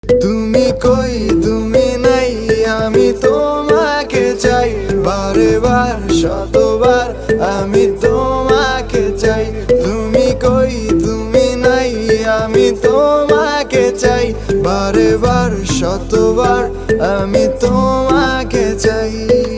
তুমি কই তুমি নাই, আমি তোমাকে চাই, বারে বার শতবার আমি তোমাকে চাই। তুমি কই তুমি নাই, আমি তোমাকে চাই, বারে বার শতবার আমি তোমাকে চাই।